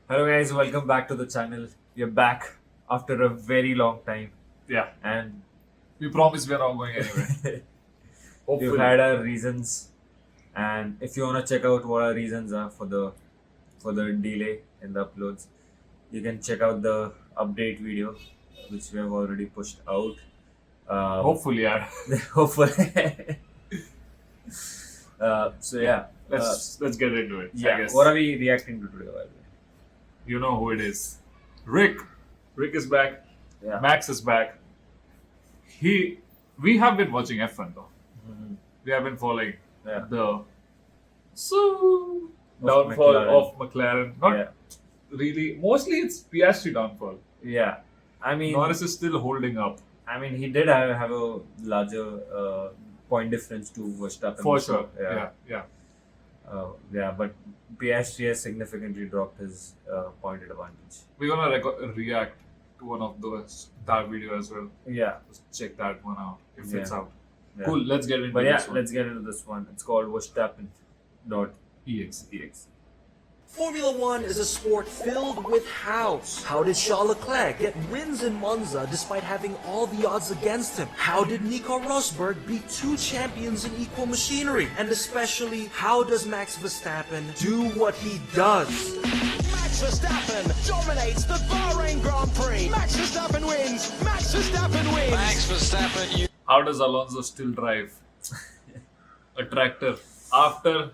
Hello guys, welcome back to the channel. We're back after a very long time Yeah, and we promise we're not going anywhere. Hopefully. we've had our reasons, and if you wanna check out what our reasons are for the delay in the uploads, you can check out the update video which we have already pushed out. Hopefully, yeah. Hopefully. So yeah. Let's get into it. I Yeah. guess. What are we reacting to today, by the way? You know who it is. Rick. Rick is back. Yeah. Max is back. We have been watching F1 though. Mhm. We have been following Yeah. the Of downfall McLaren. of McLaren. Not Yeah. really. Mostly it's Piastri downfall. Yeah. I mean, Norris is still holding up. he did have a larger point difference to Verstappen. For so, sure. Yeah. Yeah, but Piastri has significantly dropped his point advantage. We're gonna react to one of that video as well. Yeah. Just check that one out if Yeah. it's out. Yeah. Cool. Let's get into But yeah, this one. let's get into this one. It's called Verstappen.exe. Formula One is a sport filled with hows. How did Charles Leclerc get wins in Monza despite having all the odds against him? How did Nico Rosberg beat two champions in equal machinery? And especially, how does Max Verstappen do what he does? Max Verstappen dominates the Bahrain Grand Prix. Max Verstappen wins. Max Verstappen wins. Max Verstappen, you How does Alonso still drive a tractor after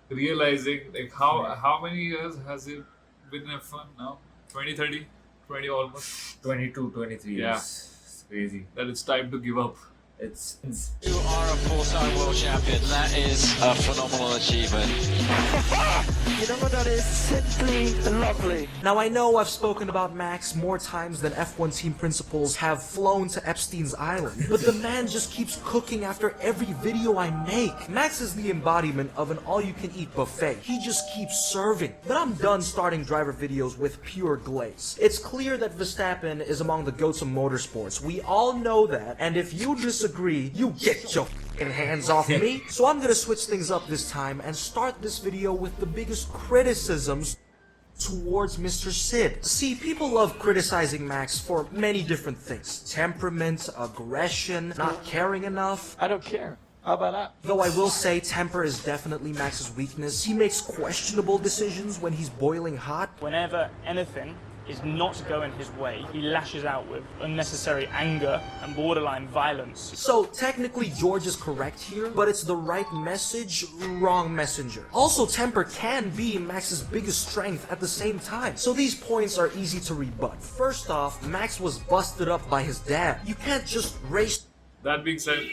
realizing like how many years has he been in F1 now? 20, 30, 20 almost. 22, 23 years. Yeah. It's crazy. That it's time to give up. It's are a four-time world champion. That is a phenomenal achievement. You know what that is? Simply lovely. Now I know I've spoken about Max more times than F1 team principals have flown to Epstein's Island, but the man just keeps cooking after every video I make. Max is the embodiment of an all-you-can-eat buffet. He just keeps serving. But I'm done starting driver videos with pure glaze. It's clear that Verstappen is among the goats of motorsports. We all know that, and if you disagree, you get your f***ing hands off me. So I'm gonna switch things up this time and start this video with the biggest criticisms towards Mr. Sid. See, people love criticizing Max for many different things. Temperament, aggression, not caring enough. I don't care. How about that? Though I will say temper is definitely Max's weakness. He makes questionable decisions when he's boiling hot. Whenever anything is not going his way, he lashes out with unnecessary anger and borderline violence. So technically George is correct here, but it's the right message, wrong messenger. Also, temper can be Max's biggest strength at the same time. So these points are easy to rebut. First off, Max was busted up by his dad. You can't just race. That being said,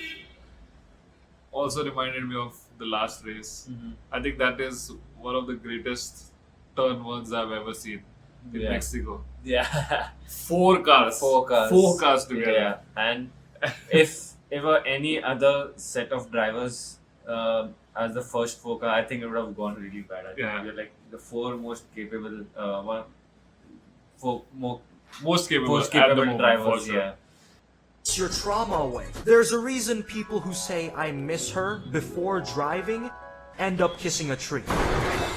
also reminded me of the last race. Mm-hmm. I think that is one of the greatest turn ones I've ever seen in Yeah. Mexico. yeah. 4 cars. Four cars. 4 cars together. Yeah, and if ever any other set of drivers as the first 4 car, I think it would have gone really bad. I think Yeah. we're like the 4 most capable, Most capable, most at the capable moment, drivers. for sure. Yeah, It's your trauma away. There's a reason people who say I miss her before driving end up kissing a tree.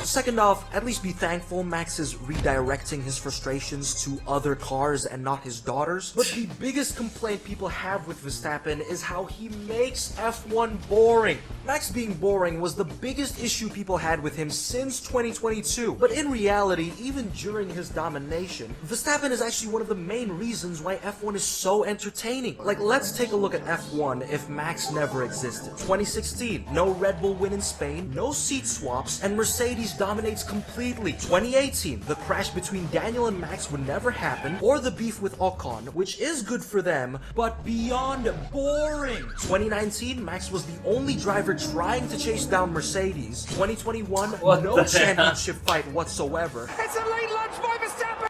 Second off, at least be thankful Max is redirecting his frustrations to other cars and not his daughters. But the biggest complaint people have with Verstappen is how he makes F1 boring. Max being boring was the biggest issue people had with him since 2022. But in reality, even during his domination, Verstappen is actually one of the main reasons why F1 is so entertaining. Like, let's take a look at F1 if Max never existed. 2016, no Red Bull win in Spain, no seat swaps, and Mercedes dominates completely. 2018, the crash between Daniel and Max would never happen, or the beef with Ocon, which is good for them, but beyond boring. 2019, Max was the only driver trying to chase down Mercedes. 2021, What no the hell? championship fight whatsoever. It's a late lunch by Verstappen.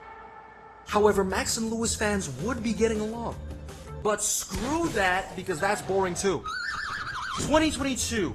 However, Max and Lewis fans would be getting along. But screw that, because that's boring too. 2022.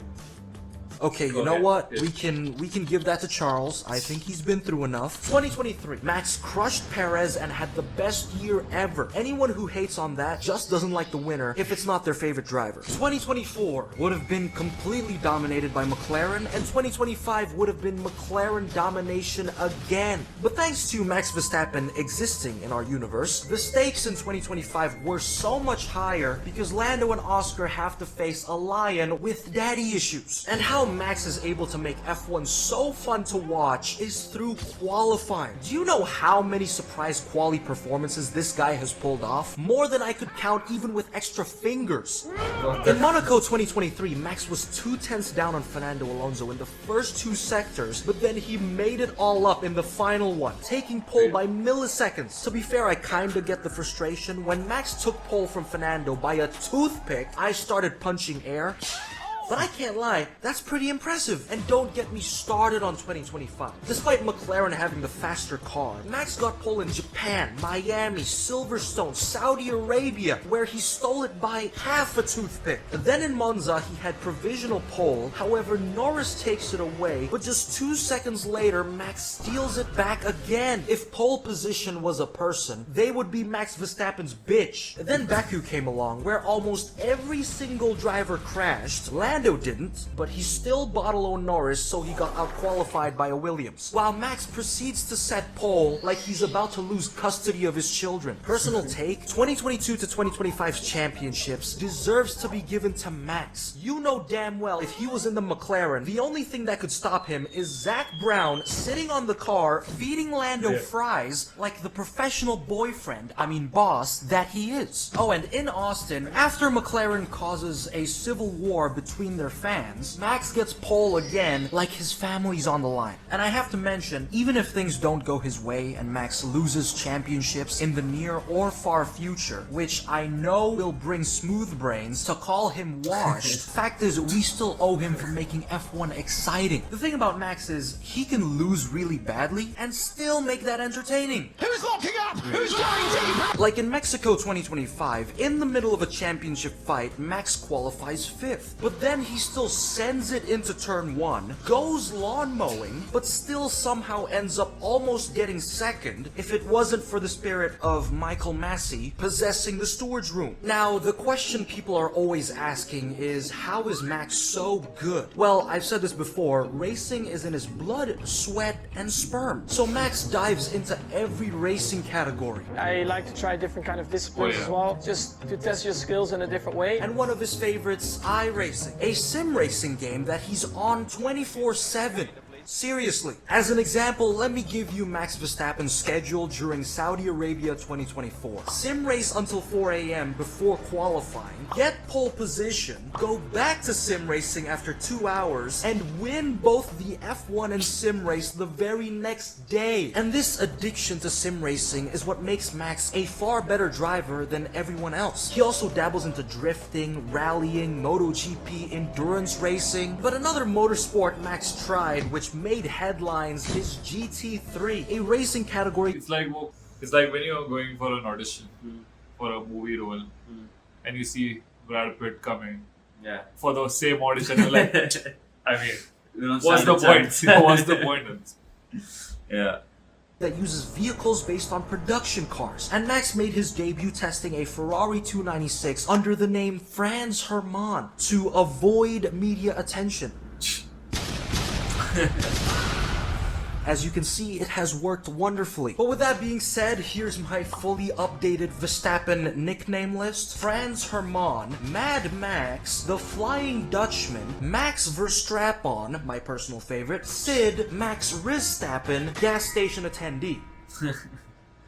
Okay, you Go know ahead. what? Yes. We can give that to Charles. I think he's been through enough. 2023. Max crushed Perez and had the best year ever. Anyone who hates on that just doesn't like the winner if it's not their favorite driver. 2024 would have been completely dominated by McLaren, and 2025 would have been McLaren domination again. But thanks to Max Verstappen existing in our universe, the stakes in 2025 were so much higher because Lando and Oscar have to face a lion with daddy issues. And how Max is able to make F1 so fun to watch is through qualifying. Do you know how many surprise quali performances this guy has pulled off? More than I could count even with extra fingers. In Monaco 2023, Max was 2/10 down on Fernando Alonso in the first two sectors, but then he made it all up in the final one, taking pole by milliseconds. To be fair, I kinda get the frustration. When Max took pole from Fernando by a toothpick, I started punching air. But I can't lie, that's pretty impressive. And don't get me started on 2025. Despite McLaren having the faster car, Max got pole in Japan, Miami, Silverstone, Saudi Arabia, where he stole it by half a toothpick. Then in Monza, he had provisional pole. However, Norris takes it away, but just 2 seconds later, Max steals it back again. If pole position was a person, they would be Max Verstappen's bitch. Then Baku came along, where almost every single driver crashed. Lando didn't, but he still bottled Norris, so he got out-qualified by a Williams. While Max proceeds to set pole like he's about to lose custody of his children. Personal take, 2022 to 2025's championships deserves to be given to Max. You know damn well if he was in the McLaren, the only thing that could stop him is Zach Brown sitting on the car feeding Lando fries like the professional boss that he is. Oh, and in Austin, after McLaren causes a civil war between their fans, Max gets pole again like his family's on the line. And I have to mention, even if things don't go his way and Max loses championships in the near or far future, which I know will bring smooth brains to call him washed, fact is we still owe him for making F1 exciting. The thing about Max is he can lose really badly and still make that entertaining. Who's locking up? Who's going deep? Like in Mexico 2025, in the middle of a championship fight, Max qualifies 5th, but then he still sends it into turn 1, goes lawn mowing, but still somehow ends up almost getting 2nd if it wasn't for the spirit of Michael Massey possessing the steward's room. Now, the question people are always asking is, how is Max so good? Well, I've said this before, racing is in his blood, sweat, and sperm. So Max dives into every racing category. I like to try different kind of disciplines as well, just to test your skills in a different way. And one of his favorites, iRacing, a sim racing game that he's on 24/7. Seriously. As an example, let me give you Max Verstappen's schedule during Saudi Arabia 2024. Sim race until 4 a.m. before qualifying, get pole position, go back to sim racing after 2 hours, and win both the F1 and sim race the very next day. And this addiction to sim racing is what makes Max a far better driver than everyone else. He also dabbles into drifting, rallying, MotoGP, endurance racing. But another motorsport Max tried, which made headlines, is GT3, a racing category. It's like when you're going for an audition for a movie role and you see Brad Pitt coming for the same audition. You're like, I mean, what's the point? What's the point? Yeah. That uses vehicles based on production cars. And Max made his debut testing a Ferrari 296 under the name Franz Hermann to avoid media attention. As you can see, it has worked wonderfully. But with that being said, here's my fully updated Verstappen nickname list. Franz Hermann, Mad Max, The Flying Dutchman, Max Verstappen, my personal favorite, Sid, Max Rizstappen, gas station attendee.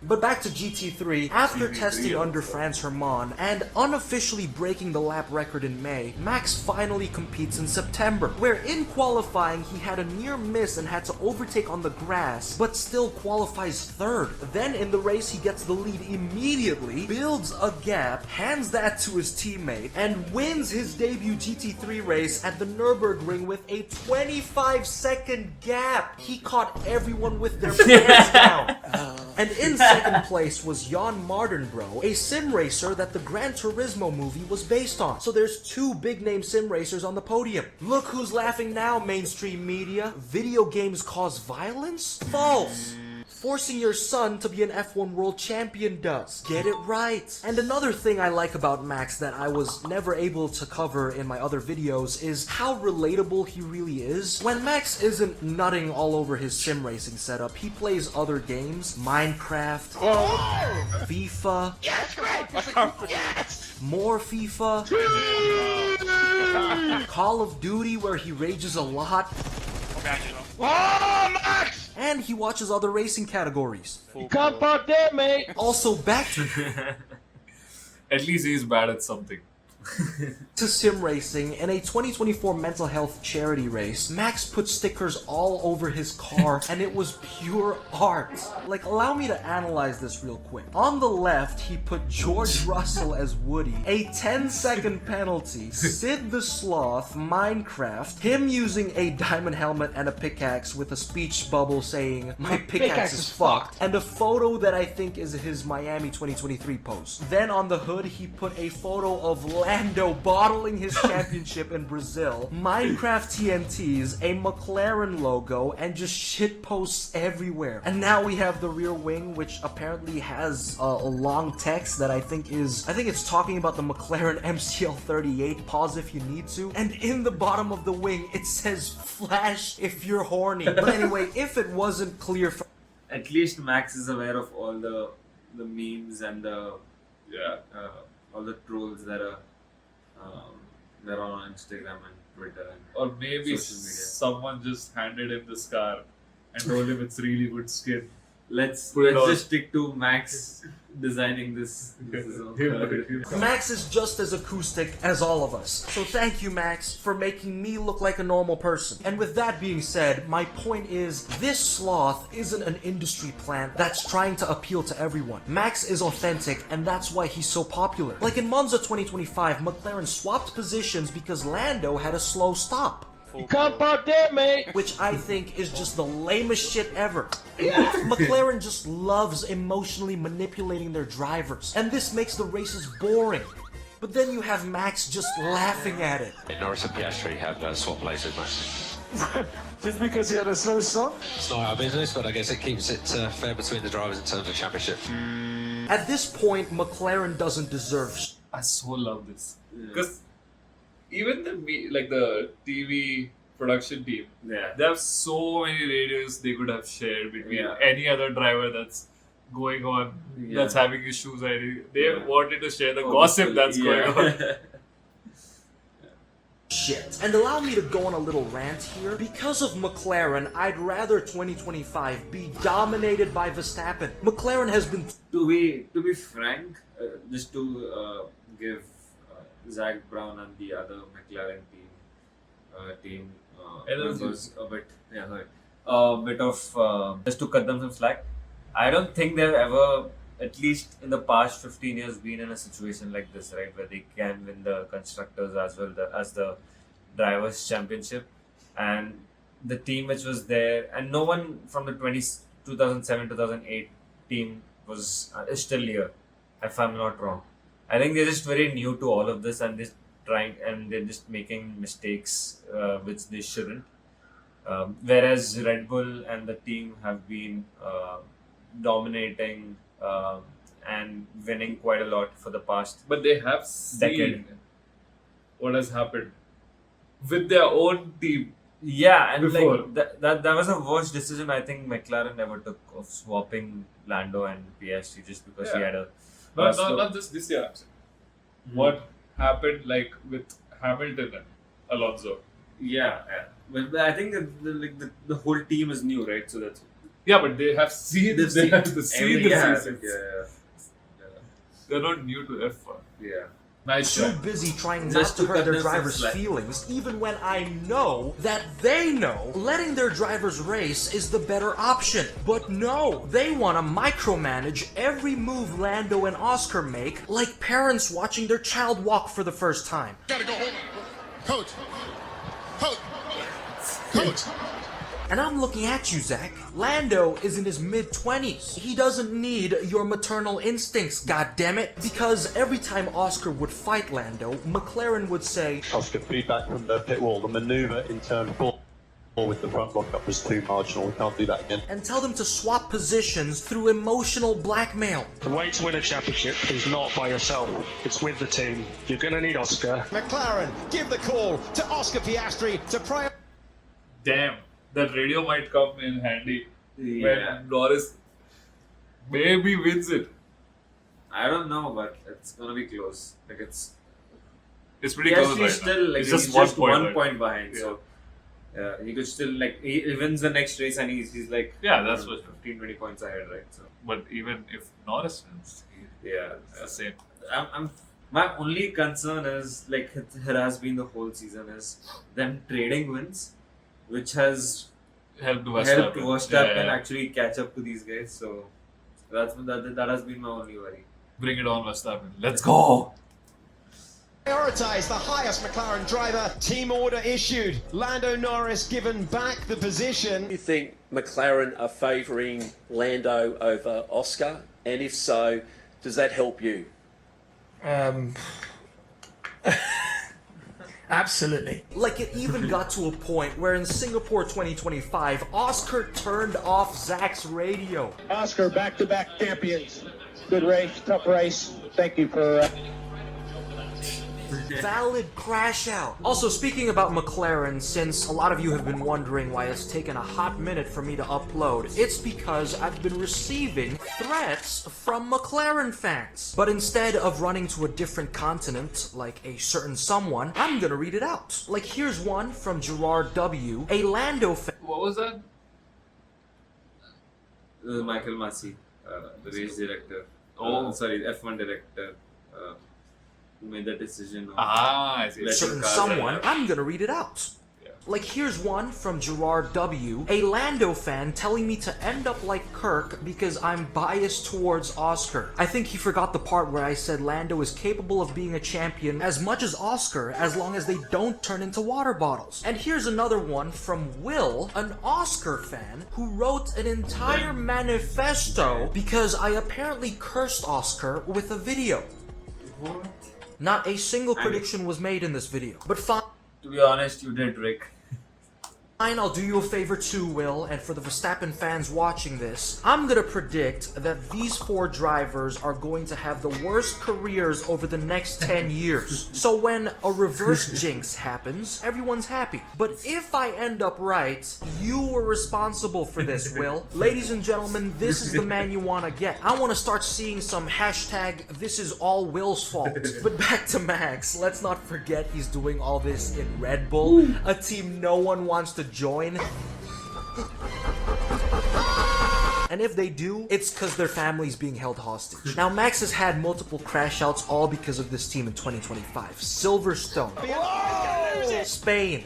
But back to GT3, after testing under Franz Hermann and unofficially breaking the lap record in May, Max finally competes in September, where in qualifying he had a near miss and had to overtake on the grass, but still qualifies 3rd. Then in the race he gets the lead immediately, builds a gap, hands that to his teammate, and wins his debut GT3 race at the Nürburgring with a 25-second gap. He caught everyone with their pants down. And in second place was Jan Mardenbro, a sim racer that the Gran Turismo movie was based on. So there's two big name sim racers on the podium. Look who's laughing now, mainstream media. Video games cause violence? False. Forcing your son to be an F1 world champion does. Get it right. And another thing I like about Max that I was never able to cover in my other videos is how relatable he really is. When Max isn't nutting all over his sim racing setup, he plays other games. Minecraft. FIFA. More FIFA. Call of Duty where he rages a lot. And he watches other racing categories. You can't park there, mate. Also back to At least he's bad at something. sim racing. In a 2024 mental health charity race, Max put stickers all over his car and it was pure art. Like, allow me to analyze this real quick. On the left, he put George Russell as Woody, a 10-second penalty, Sid the Sloth, Minecraft, him using a diamond helmet and a pickaxe with a speech bubble saying, "My pickaxe is fucked," and a photo that I think is his Miami 2023 post. Then on the hood, he put a photo of Lando bottling his championship in Brazil, Minecraft TNTs, a McLaren logo, and just shit posts everywhere. And now we have the rear wing, which apparently has a long text that I think it's talking about the McLaren MCL38. Pause if you need to. And in the bottom of the wing, it says "Flash if you're horny." But anyway, if it wasn't clear from At least Max is aware of all the memes and the all the trolls that are on Instagram and Twitter and Or maybe social media. someone just handed him this car and told him it's really good skin. Let's Put it on. just stick to Max designing this. Max is just as acoustic as all of us. So thank you, Max, for making me look like a normal person. And with that being said, my point is, this sloth isn't an industry plant that's trying to appeal to everyone. Max is authentic, and that's why he's so popular. Like in Monza 2025, McLaren swapped positions because Lando had a slow stop. You can't park there, mate. Which I think is just the lamest shit ever. McLaren just loves emotionally manipulating their drivers, and this makes the races boring. But then you have Max just laughing at it. Norris and Piastri have swapped places, Max. Just because he had a slow stop? It's not our business, but I guess it keeps it fair between the drivers in terms of championship. At this point, McLaren doesn't deserve I so love this. Because even the TV production team, Yeah. they have so many radios they could have shared between Yeah. any other driver that's going on, that's having issues. They wanted to share the gossip that's going on. shit. And allow me to go on a little rant here. Because of McLaren, I'd rather 2025 be dominated by Verstappen. McLaren has been... To be frank, just to give Zach Brown and the other McLaren team members a bit of just to cut them some slack. I don't think they've ever, at least in the past 15 years, been in a situation like this, right, where they can win the constructors as well as the drivers' championship. And the team which was there, and no one from the 2007-2008 team was is still here, if I'm not wrong. I think they're just very new to all of this, and they're just making mistakes which they shouldn't. Whereas Red Bull and the team have been dominating and winning quite a lot for the past But they have seen decade. what has happened with their own team. Yeah, and Before. like that was a worst decision I think McLaren ever took, of swapping Lando and Piastri just because he Yeah. had a Not just this year, actually. What happened like with Hamilton and Alonso? yeah. But I think the whole team is new, right? So that's Yeah, but they have seen the season. yeah. They're not new to F1. Yeah. Nice too try. busy trying not Just to to hurt cut their them some drivers' slack. feelings, even when I know that they know letting their drivers race is the better option. But no, they want to micromanage every move Lando and Oscar make, like parents watching their child walk for the first time. Gotta go home. Coach. Coach. Coach. And I'm looking at you, Zach. Lando is in his mid-20s. He doesn't need your maternal instincts, goddammit. Because every time Oscar would fight Lando, McLaren would say, Oscar, feedback from the pit wall. The manoeuvre in turn 4 with the front lockup was too marginal. We can't do that again. and tell them to swap positions through emotional blackmail. The way to win a championship is not by yourself, it's with the team. You're going to need Oscar. McLaren give the call to Oscar Piastri to prioritize. Damn, that radio might come in handy Yeah. when Norris maybe wins it. I don't know, but it's gonna be close. Like it's It's pretty yes, close he's right still now. like It's he's just just 1 point. one right? point behind. Yeah. So he could still like he wins the next race and he's like Yeah, that's what- 15-20 points ahead, right? So But even if Norris wins, yeah, it's the same. I'm my only concern is like it has been the whole season is them trading wins, which has Helped helped Verstappen. Verstappen Yeah. actually catch up to these guys. So that has been my only worry. Bring it on, Verstappen. Let's go! Prioritize the highest McLaren driver. Team order issued. Lando Norris given back the position. Do you think McLaren are favouring Lando over Oscar? And if so, does that help you? Absolutely. Like it even got to a point where in Singapore 2025, Oscar turned off Zach's radio. Oscar, back-to-back champions. Good race, tough race. Thank you for... Valid crash out. Also, speaking about McLaren, since a lot of you have been wondering why it's taken a hot minute for me to upload, it's because I've been receiving threats from McLaren fans. But instead of running to a different continent, like a certain someone, I'm gonna read it out. Like, here's one from Gerard W., a Lando fan. What was that? Michael Massey, the race director. Oh. Sorry, F1 director. Who made the decision of I see. letting Certain cars someone, run. I'm gonna read it out. Yeah. Like, here's one from Gerard W., a Lando fan telling me to end up like Kirk because I'm biased towards Oscar. I think he forgot the part where I said Lando is capable of being a champion as much as Oscar as long as they don't turn into water bottles. And here's another one from Will, an Oscar fan, who wrote an entire manifesto because I apparently cursed Oscar with a video. Not a single prediction was made in this video. But fine. To be honest, you did, Rick. Fine, I'll do you a favor too, Will, and for the Verstappen fans watching this, I'm gonna predict that these 4 drivers are going to have the worst careers over the next 10 years. So when a reverse jinx happens, everyone's happy. But if I end up right, you were responsible for this, Will. Ladies and gentlemen, this is the man you wanna get. I wanna start seeing some hashtag this is all Will's fault. But back to Max, let's not forget he's doing all this in Red Bull, a team no one wants to join. And if they do, it's because their family's being held hostage. Now, Max has had multiple crash outs all because of this team in 2025. Silverstone. Spain.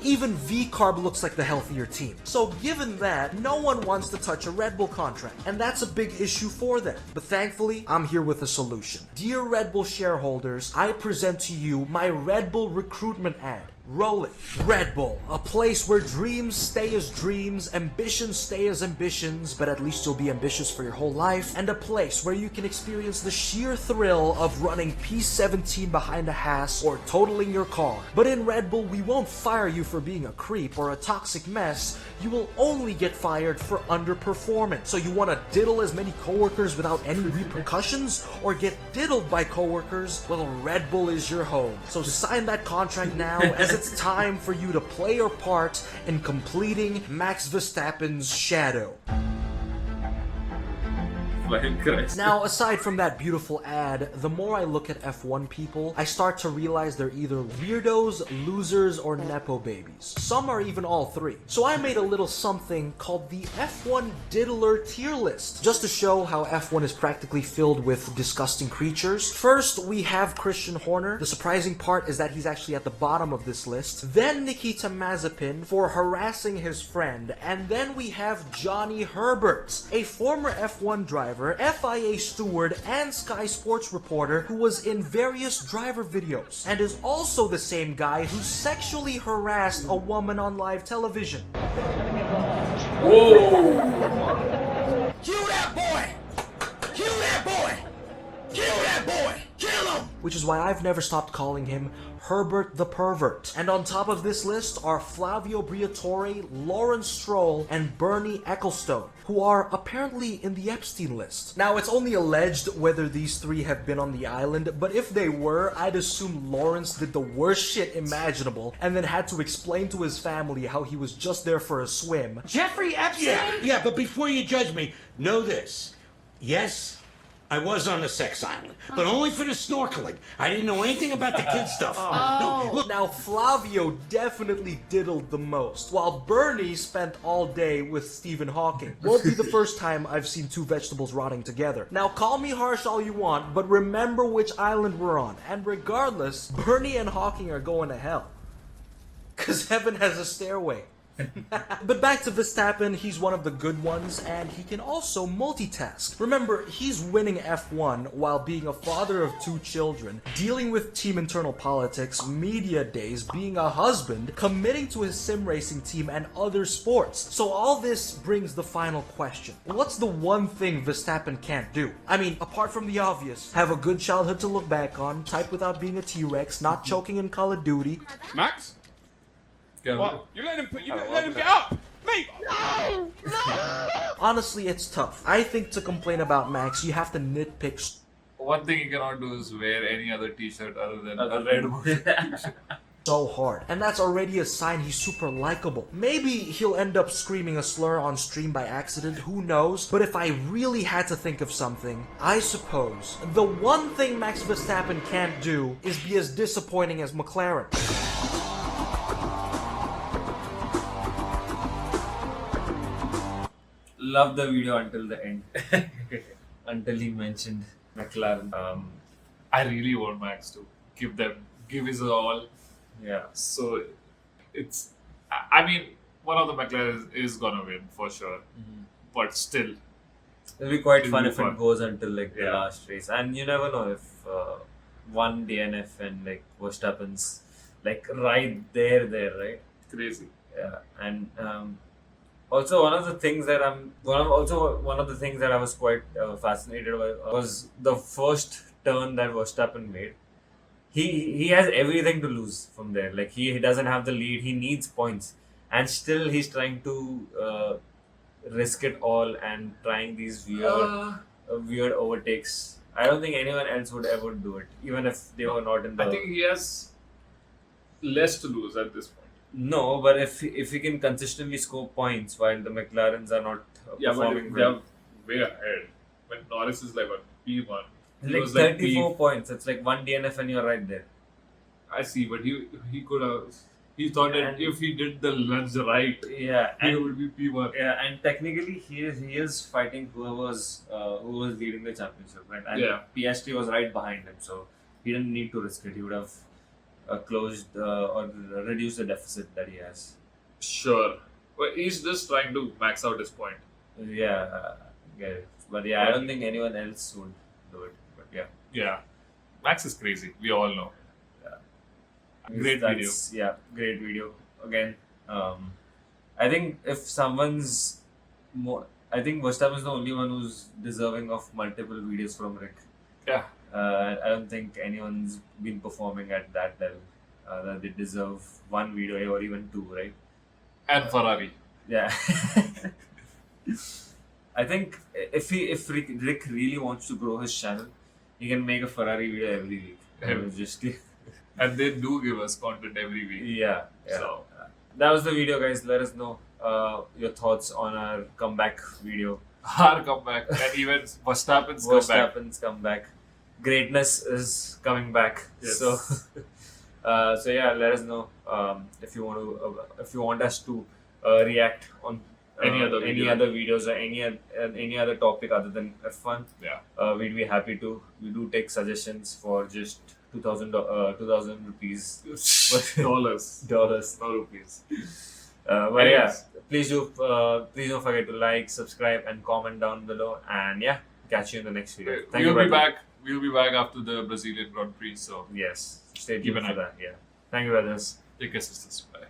Even V-Carb looks like the healthier team. So given that, no one wants to touch a Red Bull contract, and that's a big issue for them. But thankfully, I'm here with a solution. Dear Red Bull shareholders, I present to you my Red Bull recruitment ad. Roll it. Red Bull, a place where dreams stay as dreams, ambitions stay as ambitions, but at least you'll be ambitious for your whole life, and a place where you can experience the sheer thrill of running P17 behind a Haas or totaling your car. But in Red Bull, we won't fire you for being a creep or a toxic mess. You will only get fired for underperforming. So you want to diddle as many coworkers without any repercussions, or get diddled by coworkers? Well, Red Bull is your home. So sign that contract now, as it's time for you to play your part in completing Max Verstappen's shadow. Now, aside from that beautiful ad, the more I look at F1 people, I start to realize they're either weirdos, losers, or nepo babies. Some are even all 3. So I made a little something called the F1 Diddler tier list, just to show how F1 is practically filled with disgusting creatures. First, we have Christian Horner. The surprising part is that he's actually at the bottom of this list. Then Nikita Mazepin for harassing his friend. And then we have Johnny Herbert, a former F1 driver, FIA steward, and Sky Sports reporter who was in various driver videos, and is also the same guy who sexually harassed a woman on live television. Whoa! Kill that boy! Kill that boy! Kill that boy! Kill him! Which is why I've never stopped calling him Herbert the Pervert. And on top of this list are Flavio Briatore, Lawrence Stroll, and Bernie Ecclestone, who are apparently in the Epstein list. Now, it's only alleged whether these three have been on the island, but if they were, I'd assume Lawrence did the worst shit imaginable and then had to explain to his family how he was just there for a swim. Jeffrey Epstein? Yeah, but before you judge me, know this. Yes, I was on the sex island, but only for the snorkeling. I didn't know anything about the kid stuff. No, look. Now, Flavio definitely diddled the most, while Bernie spent all day with Stephen Hawking. Won't be the first time I've seen two vegetables rotting together. Now, call me harsh all you want, but remember which island we're on. And regardless, Bernie and Hawking are going to hell. Because heaven has a stairway. But back to Verstappen, he's one of the good ones, and he can also multitask. Remember, he's winning F1 while being a father of 2 children, dealing with team internal politics, media days, being a husband, committing to his sim racing team, and other sports. So all this brings the final question. What's the one thing Verstappen can't do? I mean, apart from the obvious, have a good childhood to look back on, type without being a T-Rex, not choking in Call of Duty. Max? What? You let him get up! Mate! No! Honestly, it's tough. I think to complain about Max, you have to nitpick. One thing you cannot do is wear any other t-shirt other than a red t-shirt. So hard. And that's already a sign he's super likable. Maybe he'll end up screaming a slur on stream by accident, who knows? But if I really had to think of something, I suppose the one thing Max Verstappen can't do is be as disappointing as McLaren. Love the video until the end. Until he mentioned McLaren. I really want Max to give his all. Yeah. So it's, I mean, one of the McLaren is gonna win for sure. But still, it'll be quite fun if it goes until like the last race. And you never know if one DNF and like Verstappen's like right there, right? Crazy. Yeah. And also one of the things that I was quite fascinated by was the first turn that Verstappen made. He has everything to lose from there. Like he doesn't have the lead. He needs points, and still he's trying to risk it all and trying these weird overtakes. I don't think anyone else would ever do it, even if they were not in the. I think he has less to lose at this point. No, but if he can consistently score points while the McLarens are not performing well, they're way ahead. When Norris is like on P1. Like 34 points. It's like one DNF and you're right there. I see, but he could have. He thought that if he did the lunge right, he would be P1. Yeah, and technically he is fighting who was leading the championship, right? And Piastri was right behind him, so he didn't need to risk it. He would have closed or reduced the deficit that he has. Sure, but he's just trying to max out his point. Yeah, but I don't think anyone else would do it. Yeah, Max is crazy. We all know. Great video. Yeah, great video. Again, I think if someone's more, I think Verstappen is the only one who's deserving of multiple videos from Rick. Yeah. I don't think anyone's been performing at that level. That they deserve one video or even 2, right? And Ferrari. Yeah. I think if Rick really wants to grow his channel, he can make a Ferrari video every week. And they do give us content every week. Yeah. So that was the video, guys. Let us know your thoughts on our comeback video. Our comeback and even Verstappen's comeback. Greatness is coming back. Yes. So let us know if you want us to react on any other videos or any other topic other than F1. Yeah. We'd be happy to. We do take suggestions for just 2,000 rupees. Dollars, not rupees. But yeah, please don't forget to like, subscribe, and comment down below. And yeah, catch you in the next video. We'll be back after the Brazilian Grand Prix. So yes, stay tuned for that. Yeah, thank you, brothers. Take care, sisters. Bye.